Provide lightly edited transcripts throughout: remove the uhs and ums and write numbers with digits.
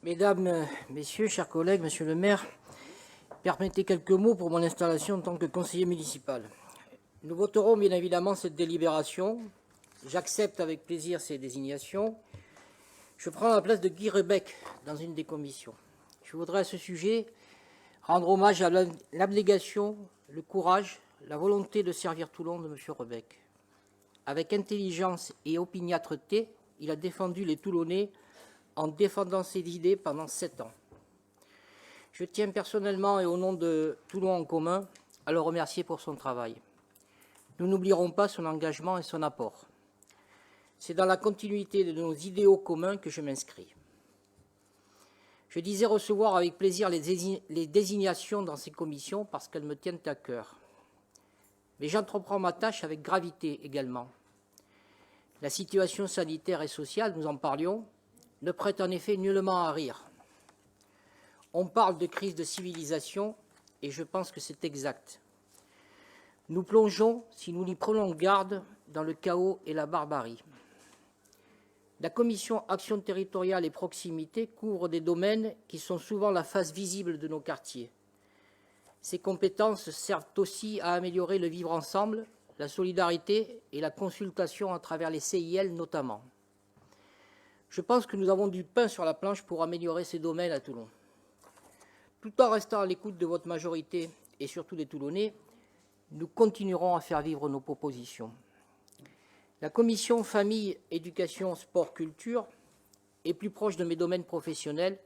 Mesdames, Messieurs, chers collègues, Monsieur le maire, permettez quelques mots pour mon installation en tant que conseiller municipal. Nous voterons bien évidemment cette délibération. J'accepte avec plaisir ces désignations. Je prends la place de Guy Rebec dans une des commissions. Je voudrais à ce sujet rendre hommage à l'abnégation, le courage, la volonté de servir Toulon de M. Rebec. Avec intelligence et opiniâtreté, il a défendu les Toulonnais en défendant ses idées pendant 7 ans. Je tiens personnellement et au nom de Toulon en commun à le remercier pour son travail. Nous n'oublierons pas son engagement et son apport. C'est dans la continuité de nos idéaux communs que je m'inscris. Je disais recevoir avec plaisir les désignations dans ces commissions parce qu'elles me tiennent à cœur. Mais j'entreprends ma tâche avec gravité également. La situation sanitaire et sociale, nous en parlions, ne prête en effet nullement à rire. On parle de crise de civilisation et je pense que c'est exact. Nous plongeons, si nous n'y prenons garde, dans le chaos et la barbarie. La commission Action territoriale et proximité couvre des domaines qui sont souvent la face visible de nos quartiers. Ces compétences servent aussi à améliorer le vivre ensemble, la solidarité et la consultation à travers les CIL notamment. Je pense que nous avons du pain sur la planche pour améliorer ces domaines à Toulon. Tout en restant à l'écoute de votre majorité et surtout des Toulonnais, nous continuerons à faire vivre nos propositions. La commission Famille, Éducation, Sport, Culture est plus proche de mes domaines professionnels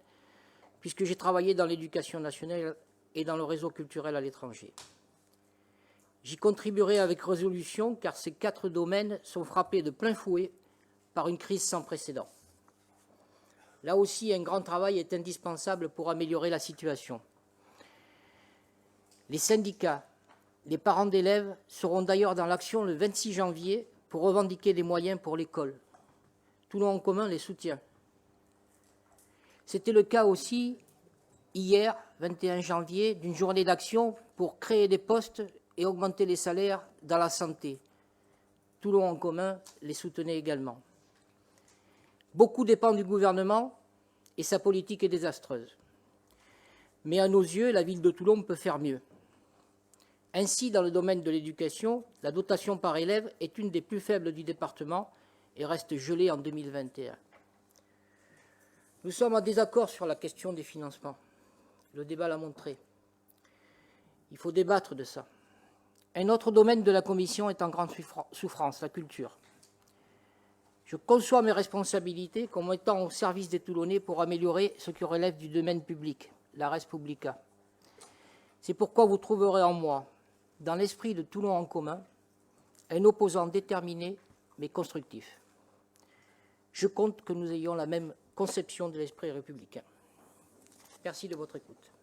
puisque j'ai travaillé dans l'éducation nationale et dans le réseau culturel à l'étranger. J'y contribuerai avec résolution car ces 4 domaines sont frappés de plein fouet par une crise sans précédent. Là aussi, un grand travail est indispensable pour améliorer la situation. Les syndicats, les parents d'élèves seront d'ailleurs dans l'action le 26 janvier pour revendiquer des moyens pour l'école. Toulon en commun les soutient. C'était le cas aussi hier, 21 janvier, d'une journée d'action pour créer des postes et augmenter les salaires dans la santé. Toulon en commun les soutenait également. Beaucoup dépend du gouvernement et sa politique est désastreuse. Mais à nos yeux, la ville de Toulon peut faire mieux. Ainsi, dans le domaine de l'éducation, la dotation par élève est une des plus faibles du département et reste gelée en 2021. Nous sommes en désaccord sur la question des financements. Le débat l'a montré. Il faut débattre de ça. Un autre domaine de la Commission est en grande souffrance, la culture. Je conçois mes responsabilités comme étant au service des Toulonnais pour améliorer ce qui relève du domaine public, la res publica. C'est pourquoi vous trouverez en moi, dans l'esprit de Toulon en commun, un opposant déterminé mais constructif. Je compte que nous ayons la même conception de l'esprit républicain. Merci de votre écoute.